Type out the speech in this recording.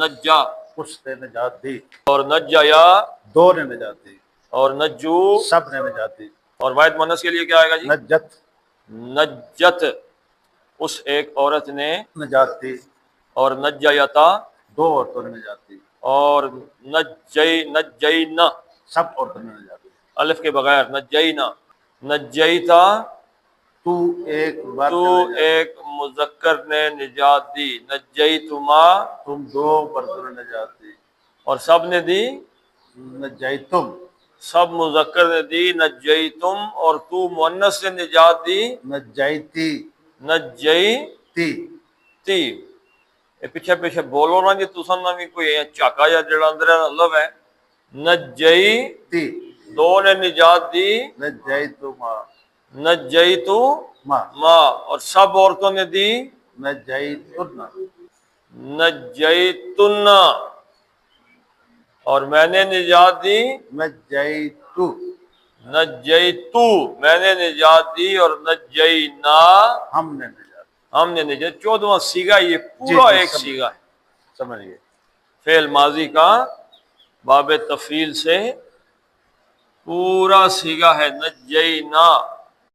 نجا اس نے نجات دی، اور نجیا دو نے نجات دی، اور نجو سب نے نجات دی، اور واحد مونس کے لیے کیا آئے گا جی؟ نجت نجت اس ایک عورت نے نجات دی، اور نجیتا دو عورتوں نے نجات دی، اور نجینا سب عورتوں نے نجات دی۔ الف کے بغیر نجینا نجیتا تو ایک مرد تو نے نجات دی، ایک مذکر نے نجات دی، نجیتما تم دو مردوں نے نجات دی، اور سب نے دی، نجیتم سب مذکر نے دی، نجیتم اور تو مؤنث سے نجات دی، نجیتی نجیتی تی یہ پیچھے پیچھے بولو نا جی تساں نہ بھی کوئی چاکا یا جڑا اندر لو ہے نجی تی دو نے نجات دی، نجیتما نجیتو ما ماں اور سب عورتوں نے دی، نجیتن نجیتن اور میں نے نجات دی، نجیتو نجیتو میں نے نجات دی اور نجینا ہم نے نجات ہم نے نجات 14واں سیغہ یہ پورا ایک سیغہ ہے، سمجھ گئے۔ فعل ماضی کا باب تفعیل سے پورا سیغہ ہے نجینا